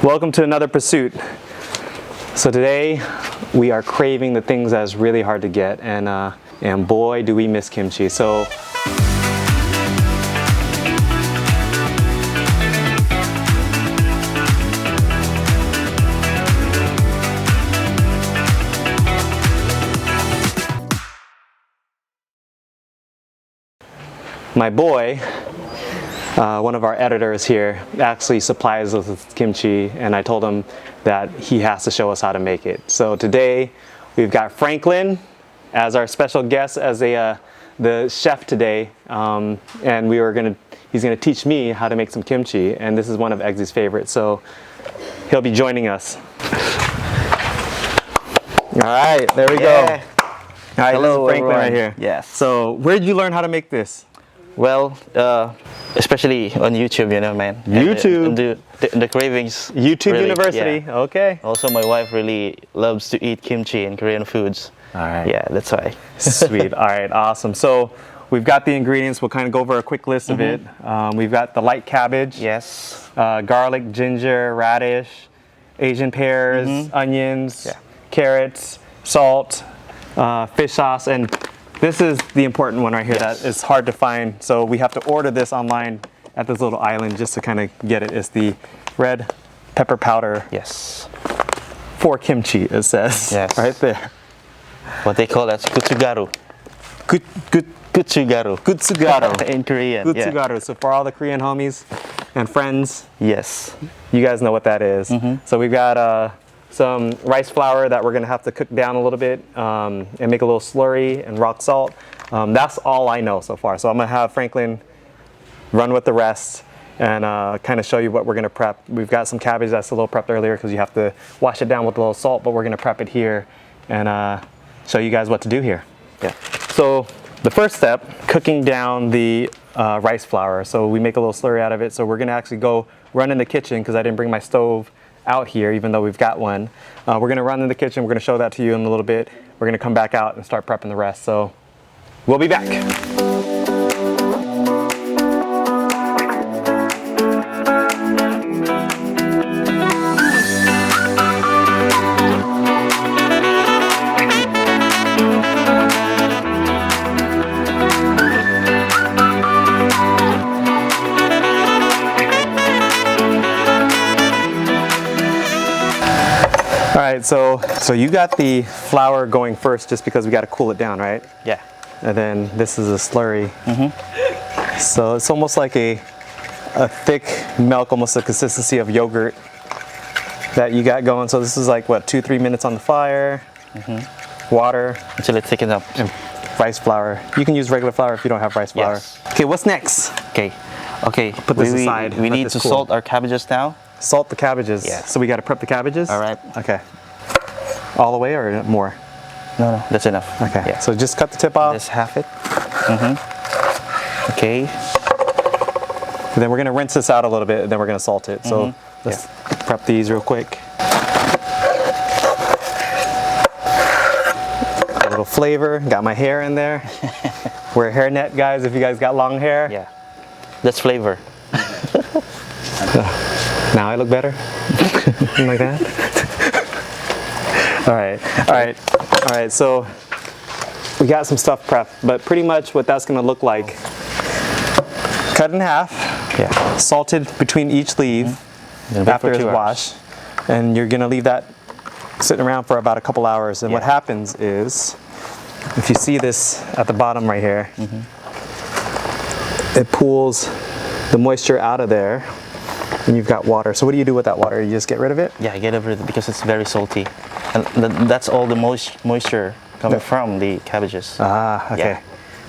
Welcome to another pursuit. So today we are craving the things that's really hard to get, and boy do we miss kimchi. So my boy, one of our editors here, actually supplies us with kimchi, and I told him that he has to show us how to make it. So today we've got Franklin as our special guest, as the chef today, and he's gonna teach me how to make some kimchi, and this is one of Eggsy's favorites, so he'll be joining us. All right, there we go. All right, Hello, this is Franklin everyone. right here. Yes. So where did you learn how to make this? Well, especially on YouTube, you know, man. YouTube. And the cravings. YouTube really, University. yeah. Okay. Also, my wife really loves to eat kimchi and Korean foods. All right. Yeah, that's why. Sweet. All right. Awesome. So we've got the ingredients. We'll kind of go over a quick list of it. We've got the light cabbage. Yes. Garlic, ginger, radish, Asian pears, onions, carrots, salt, fish sauce, and this is the important one right here that is hard to find. So we have to order this online at this little island just to kind of get it. It's the red pepper powder. Yes. For kimchi, it says. Yes. Right there. What they call that gutsugaru. Gutsugaru. Gutsugaru. In Korean. Gutsugaru. So for all the Korean homies and friends, Yes. you guys know what that is. So we've got some rice flour that we're gonna have to cook down a little bit and make a little slurry, and rock salt. That's all I know so far. So I'm gonna have Franklin run with the rest and kind of show you what we're gonna prep. We've got some cabbage that's a little prepped earlier because you have to wash it down with a little salt, but we're gonna prep it here and show you guys what to do here. Yeah. So the first step, cooking down the rice flour. So we make a little slurry out of it. So we're gonna actually go run in the kitchen because I didn't bring my stove out here, even though we've got one. We're gonna run in the kitchen. We're gonna show that to you in a little bit. We're gonna come back out and start prepping the rest. So we'll be back. All right, so you got the flour going first just because we got to cool it down, right? Yeah. And then this is a slurry. So it's almost like a thick milk, almost the consistency of yogurt that you got going. So this is like what, 2-3 minutes on the fire. Water Until it thickens up. and rice flour. You can use regular flour if you don't have rice flour. Yes. Okay, what's next? Okay. Okay. Put this aside. We Let need this to cool. salt our cabbages now. Salt the cabbages. Yeah. So we got to prep the cabbages. All right. Okay. All the way or more? No, that's enough. Okay. Yeah. So just cut the tip off. Just half it. Okay. And then we're gonna rinse this out a little bit, and then we're gonna salt it. So let's prep these real quick. A little flavor. Got my hair in there. Wear a hairnet, guys. If you guys got long hair. Yeah. That's flavor. Now I look better. Like that. All right. So we got some stuff prepped, but pretty much what that's gonna look like. Cut in half. Yeah. Salted between each leaf Then wait after for it's 2 hours. washed, and you're gonna leave that sitting around for about a couple hours. And what Yeah. happens is, if you see this at the bottom right here, it pulls the moisture out of there, and you've got water. So what do you do with that water? You just get rid of it? Yeah, I get over it because it's very salty, and that's all the moisture coming from the cabbages. Ah, okay. Yeah.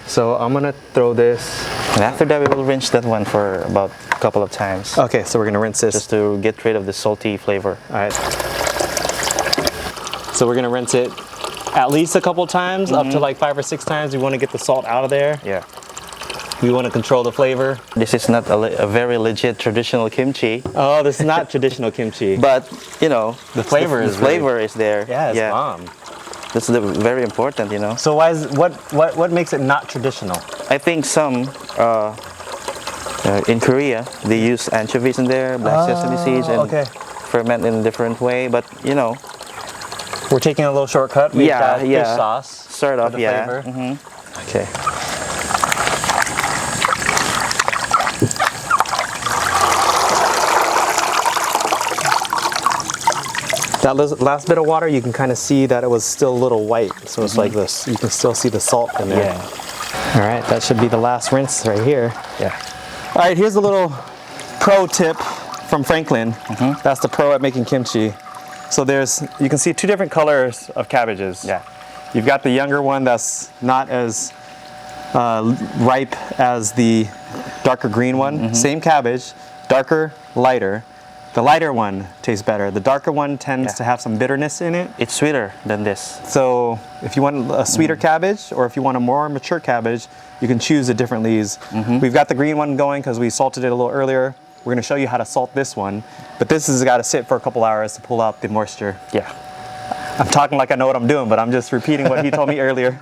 So I'm gonna throw this. And after that, we will rinse that one for about a couple of times, Okay, so we're gonna rinse this. just to get rid of the salty flavor. All right. So we're gonna rinse it at least a couple times, up to like 5 or 6 times. We want to get the salt out of there. Yeah. We want to control the flavor. This is not a very legit traditional kimchi, Oh, this is not traditional kimchi. but you know, The flavor the is really- flavor is there. Yeah, it's bomb. That's very important, you know. So why is what makes it not traditional? I think some In Korea, they use anchovies in there, black sesame seeds, and okay. ferment in a different way. But you know, We're taking a little shortcut. We've got fish sauce. Sort of, for the yeah. flavor. Okay. That last bit of water, you can kind of see that it was still a little white. So it's like this. You can still see the salt in there. Yeah. All right, that should be the last rinse right here. Yeah. All right, here's a little pro tip from Franklin. That's the pro at making kimchi. So you can see two different colors of cabbages. Yeah. You've got the younger one that's not as ripe as the darker green one. Same cabbage, darker, lighter. The lighter one tastes better. The darker one tends to have some bitterness in it. It's sweeter than this. So if you want a sweeter cabbage, or if you want a more mature cabbage, you can choose the different leaves. We've got the green one going because we salted it a little earlier. We're going to show you how to salt this one, but this has got to sit for a couple hours to pull out the moisture. Yeah. I'm talking like I know what I'm doing, but I'm just repeating what he told me earlier.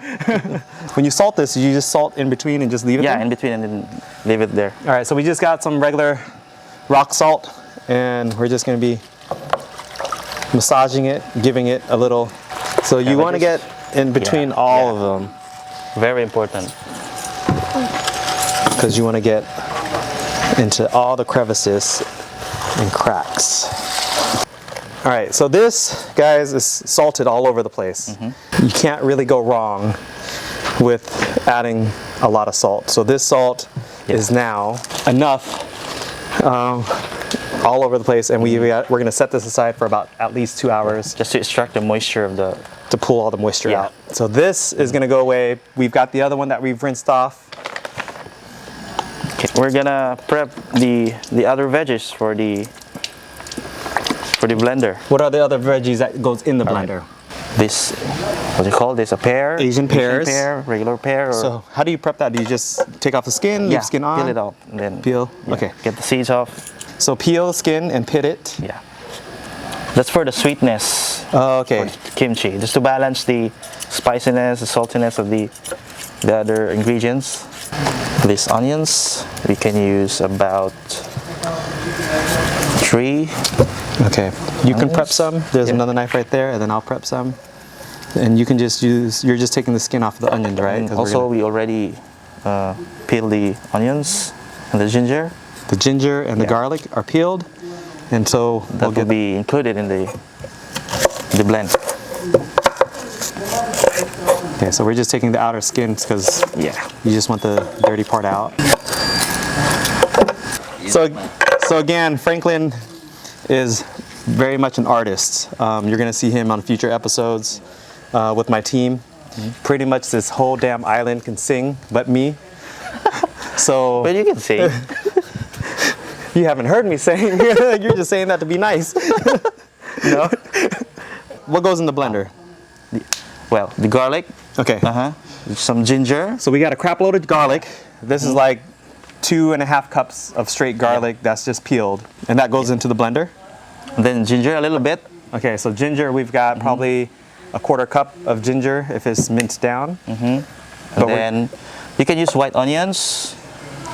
When you salt this, you just salt in between and just leave it there? Yeah, in between and then leave it there. All right, so we just got some regular rock salt, and we're just going to be massaging it, giving it a little. So you want to get in between all of them. Very important. Because you want to get into all the crevices and cracks. All right, so this, guys, is salted all over the place. You can't really go wrong with adding a lot of salt. So this salt is now enough all over the place, and we're going to set this aside for about at least 2 hours. Just to extract the moisture of the... To pull all the moisture out. So this is going to go away. We've got the other one that we've rinsed off. Okay, we're gonna prep the other veggies for the blender. What are the other veggies that goes in the blender? This, what do you call this? A pear? Asian pears. Asian pear, regular pear. Or, So how do you prep that? Do you just take off the skin, leave the skin on? peel it off, and then Peel? Okay. get the seeds off. So peel the skin and pit it. Yeah, that's for the sweetness. Oh, okay. For kimchi, just to balance the spiciness, the saltiness of the other ingredients. These onions, we can use about 3. Okay. You can prep some. There's another knife right there, and then I'll prep some. And you can just you're just taking the skin off the onions, right? And also, we already peeled the onions and the ginger. The ginger and the garlic are peeled, and so That will be included in the blend. Okay, so we're just taking the outer skins because you just want the dirty part out. So again, Franklin is very much an artist. You're going to see him on future episodes with my team. Pretty much this whole damn island can sing, but me. So But you can sing. you haven't heard me sing. You're just saying that to be nice. No. What goes in the blender? Well, the garlic. Okay. Some ginger. So we got a crap load of garlic. This is like 2.5 cups of straight garlic that's just peeled, and that goes into the blender. Then ginger a little bit. Okay, so ginger, we've got probably a 1/4 cup of ginger if it's minced down. And then you can use white onions.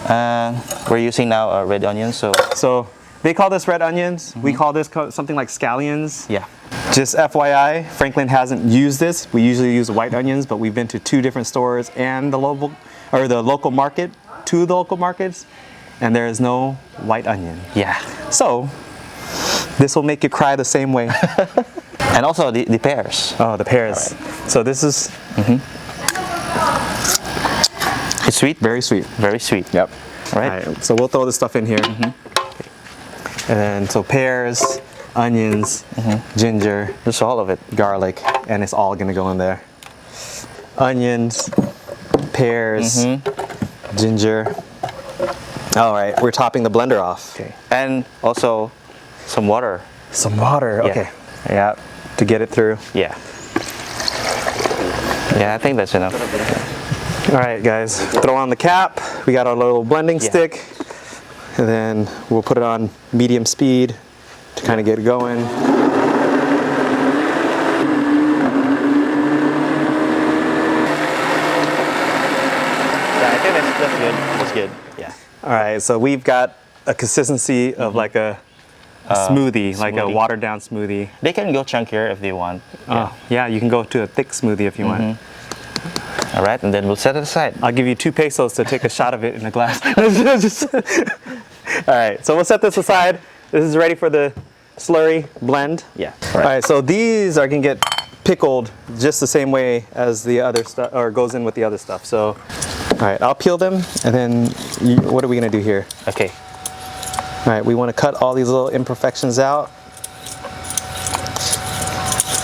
We're using now red onions, So they call this red onions. We call this something like scallions. yeah. Just FYI, Franklin hasn't used this. We usually use white onions, but we've been to 2 different stores and the local market, 2 of the local markets, and there is no white onion. Yeah. So this will make you cry the same way. And also the pears. Oh, the pears. Right. So this is It's sweet. very sweet. Very sweet. Yep. All right. So we'll throw this stuff in here. And then, so pears, onions, ginger, Just all of it. garlic, and it's all gonna go in there. Onions, pears, ginger. All right, we're topping the blender off. Okay. And also some water. Some water, Yeah. okay. Yeah, to get it through. Yeah. Yeah, I think that's enough. All right, guys, throw on the cap. We got our little blending stick, and then we'll put it on medium speed to kind of get it going. Yeah, I think that's good. That's good. Yeah. All right, so we've got a consistency of like a smoothie, like a smoothie. watered down smoothie. They can go chunkier if they want. Yeah, you can go to a thick smoothie if you want. All right, and then we'll set it aside. I'll give you 2 pesos to take a shot of it in a glass. All right, so we'll set this aside. This is ready for the slurry blend. Yeah. All right, so these are gonna get pickled just the same way as the other stuff, or goes in with the other stuff. So, all right, I'll peel them, and then what are we gonna do here? Okay. All right, we want to cut all these little imperfections out.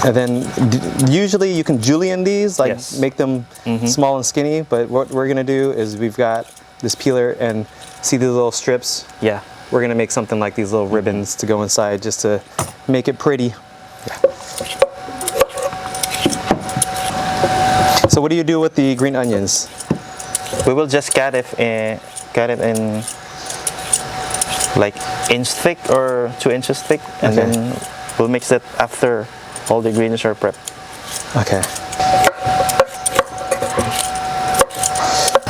And then usually you can julienne these, like Yes. make them small and skinny, but what we're gonna do is we've got this peeler, and see these little strips? Yeah. We're gonna make something like these little ribbons to go inside just to make it pretty. So what do you do with the green onions? We will just cut it in like inch thick or 2 inches thick, and Okay. then we'll mix it after all the ingredients are prepped. Okay.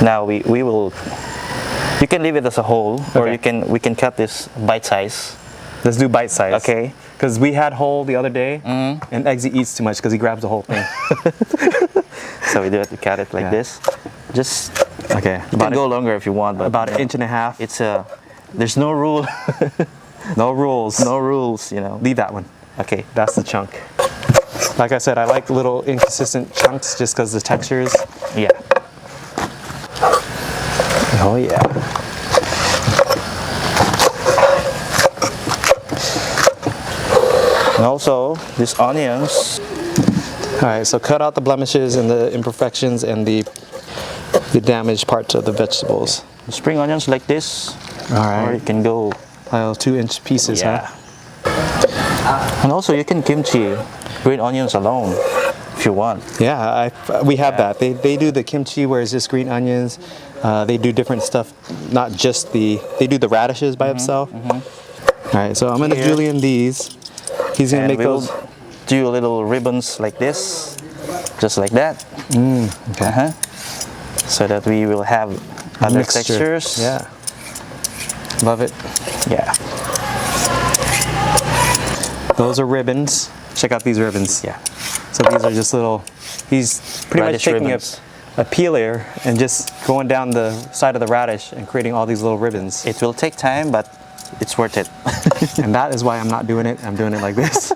Now we will. You can leave it as a whole, or Okay. we can cut this bite size. Let's do bite size. Okay. Because we had whole the other day, and Eggsy eats too much because he grabs the whole thing. So we do it. We cut it like Yeah. this. Just Okay. you can go longer if you want, but About 1.5 inches. it's a. There's no rule. No rules. No rules. You know. Leave that one. Okay. That's the chunk. Like I said, I like little inconsistent chunks just because the textures. Yeah. Oh yeah. And also these onions. All right, so cut out the blemishes and the imperfections and the damaged parts of the vegetables. Spring onions like this. All Or you right, can go. 2-inch pieces, Yeah. huh? And also you can kimchi green onions alone if you want. Yeah, we have that. They do the kimchi where it's just green onions. They do different stuff, not just they do the radishes by itself. All right, so I'm gonna Here. julienne these. He's gonna And make we will those. do little ribbons like this, just like that. Okay. So that we will have other Mixture. textures. Yeah. Love it. Yeah. Those are ribbons. Check out these ribbons. Yeah. So these are just little, he's pretty Radish much taking ribbons. a peeler and just going down the side of the radish and creating all these little ribbons. It will take time, but it's worth it. And that is why I'm not doing it. I'm doing it like this.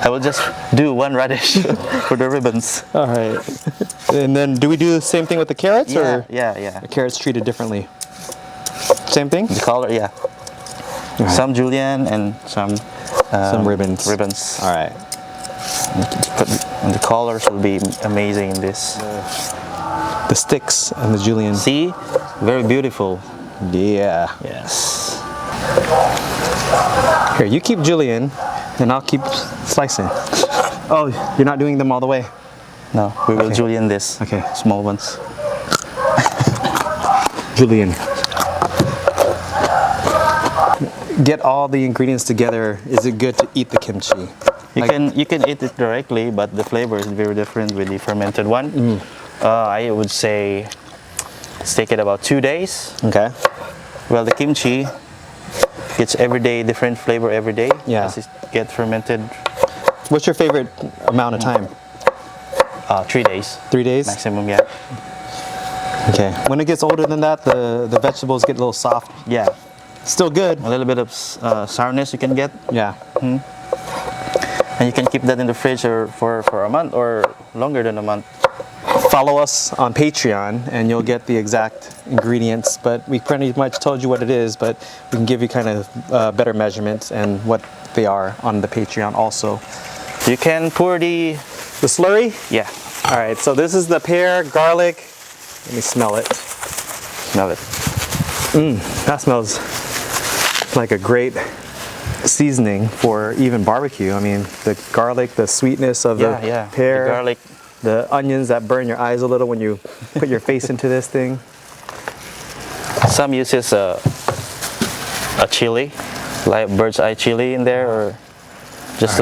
I will just do one radish for the ribbons. All right. And then do we do the same thing with the carrots, or Yeah. the carrots treated differently? Same thing? The color, yeah. right. Some julienne and some ribbons. Ribbons. All right. And the colors will be amazing in this. The sticks and the julienne. See, very beautiful. Yeah. Yes. Here, you keep julienne, and I'll keep slicing. Oh, you're not doing them all the way? No, we will Okay. julienne this. Okay. Small ones. Julienne. Get all the ingredients together. Is it good to eat the kimchi? You can eat it directly, but the flavor is very different with the fermented one. I would say let's take it about 2 days. Okay. Well, the kimchi gets every day different flavor every day. Yeah. As it gets fermented. What's your favorite amount of time? 3 days 3 days? maximum. Yeah. Okay. When it gets older than that, the vegetables get a little soft. Yeah. Still good. A little bit of sourness you can get, Yeah. and you can keep that in the fridge for a month or longer than a month. Follow us on Patreon and you'll get the exact ingredients, but we pretty much told you what it is, but we can give you kind of better measurements and what they are on the Patreon also. You can pour the slurry? yeah. All right, so this is the pear, garlic. Let me smell it. Smell it. That smells like a great seasoning for even barbecue. I mean, the garlic, the sweetness of the pear, The garlic. the onions that burn your eyes a little when you put your face into this thing. Some uses a chili, like bird's eye chili in there, or just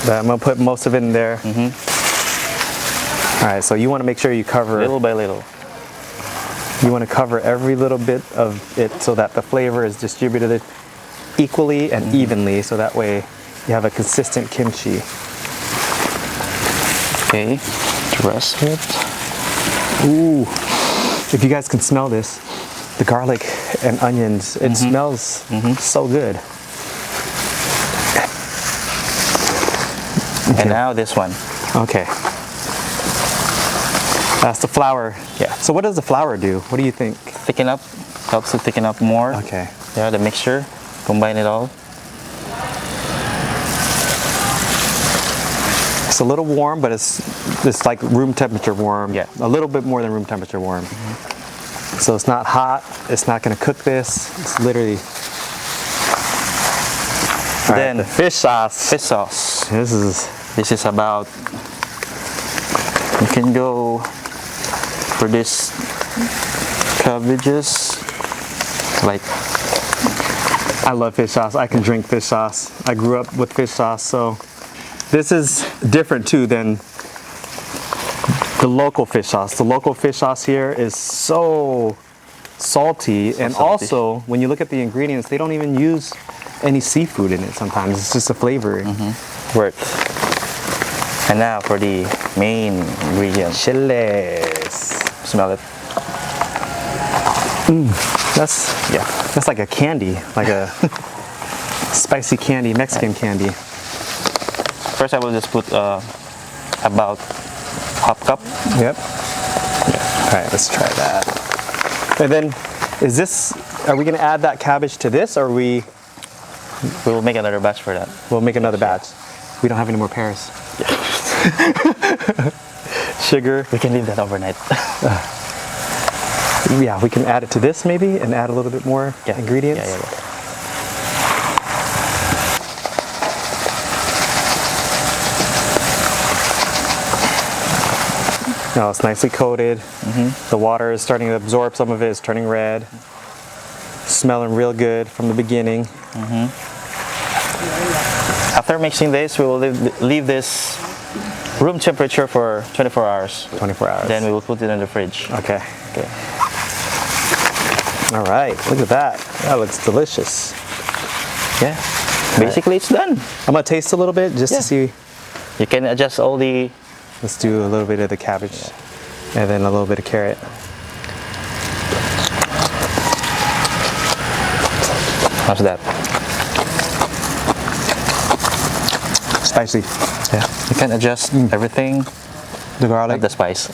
I'm gonna put most of it in there. All right, so you want to make sure you cover little by little. You want to cover every little bit of it so that the flavor is distributed equally and evenly, so that way you have a consistent kimchi. Okay, the rest of it. Ooh, if you guys can smell this, the garlic and onions, it smells so good. And now this one. Okay. That's the flour. Yeah. So what does the flour do? What do you think? Thicken up, helps to thicken up more. Okay. Yeah, the mixture, combine it all. It's a little warm, but it's like room temperature warm. Yeah. A little bit more than room temperature warm. So it's not hot. It's not going to cook this. It's literally. All right, Then the fish sauce. Fish sauce. This is about. You can go for this cabbages. Like, I love fish sauce. I can drink fish sauce. I grew up with fish sauce, so this is different too than the local fish sauce. The local fish sauce here is so salty, and salty. also when you look at the ingredients, they don't even use any seafood in it sometimes. It's just a flavor. work. And now for the main ingredient. Chiles. Smell it. That's like a candy, like a spicy candy, Mexican candy. First I will just put about half cup. Yep. All right, let's try that. And then, are we gonna add that cabbage to this, or We will make another batch for that. we'll make another batch? We don't have any more pears. Sugar. We can leave that overnight. Yeah, we can add it to this maybe and add a little bit more ingredients. Yeah. No, it's nicely coated. The water is starting to absorb some of it. It's turning red. Smelling real good from the beginning. After mixing this, we will leave this room temperature for 24 hours. 24 hours. Then we will put it in the fridge. Okay. All right, look at that. That looks delicious. Yeah. Basically, it's done. I'm gonna taste a little bit just to see. You can adjust all the. Let's do a little bit of the cabbage and then a little bit of carrot. How's that? Spicy. Yeah. You can adjust everything. The garlic. Like the spice.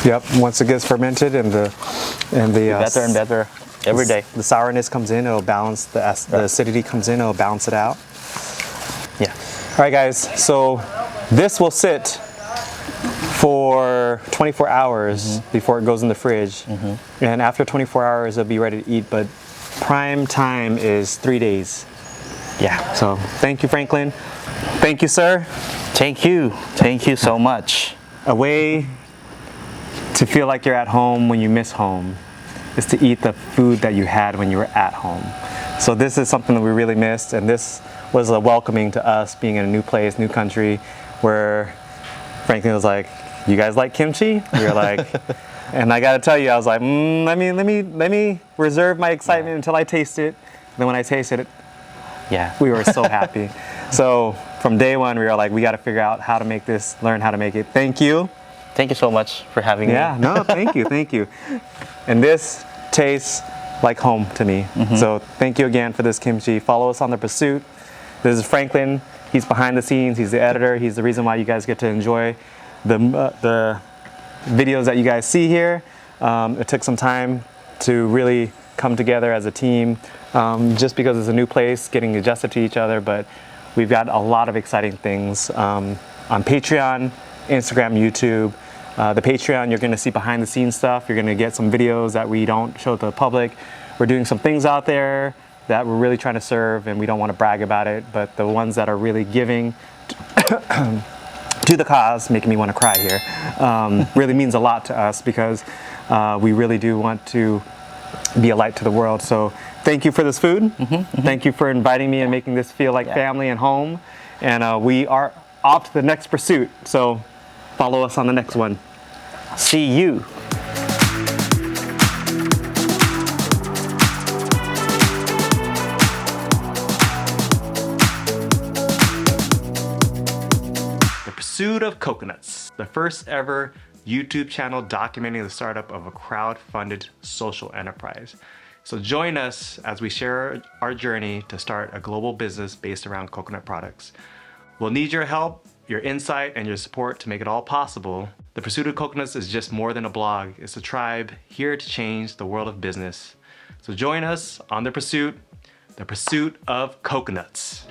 Yep. Once it gets fermented and the Better and better every day. the sourness comes in, it'll balance the acidity comes in, it'll balance it out. Yeah. All right, guys. So this will sit for 24 hours before it goes in the fridge, and after 24 hours, it'll be ready to eat. But prime time is 3 days. Yeah. So thank you, Franklin. Thank you, sir. Thank you. Thank you so much. A way to feel like you're at home when you miss home is to eat the food that you had when you were at home. So this is something that we really missed, and this was a welcoming to us being in a new place, new country, where Franklin was like, "You guys like kimchi?" We were like, and I gotta tell you, I was like, let me reserve my excitement until I taste it. And then when I tasted it, Yeah. we were so happy. So from day one, we were like, we got to figure out how to make this, learn how to make it. Thank you. Thank you so much for having me. Yeah, no, thank you, thank you. And this tastes like home to me. So thank you again for this kimchi. Follow us on The Pursuit. This is Franklin. He's behind the scenes. He's the editor. He's the reason why you guys get to enjoy the videos that you guys see here. It took some time to really come together as a team, just because it's a new place, getting adjusted to each other, but we've got a lot of exciting things on Patreon, Instagram, YouTube. The Patreon, you're gonna see behind the scenes stuff. You're gonna get some videos that we don't show to the public. We're doing some things out there that we're really trying to serve, and we don't wanna brag about it, but the ones that are really giving to the cause, making me wanna cry here, really means a lot to us, because we really do want to be a light to the world. So thank you for this food. Thank you for inviting me and making this feel like family and home. And we are off to the next pursuit. So follow us on the next one. See you. The Pursuit of Coconuts, the first ever YouTube channel documenting the startup of a crowd-funded social enterprise. So join us as we share our journey to start a global business based around coconut products. We'll need your help, your insight, and your support to make it all possible. The Pursuit of Coconuts is just more than a blog. It's a tribe here to change the world of business. So join us on the pursuit of coconuts.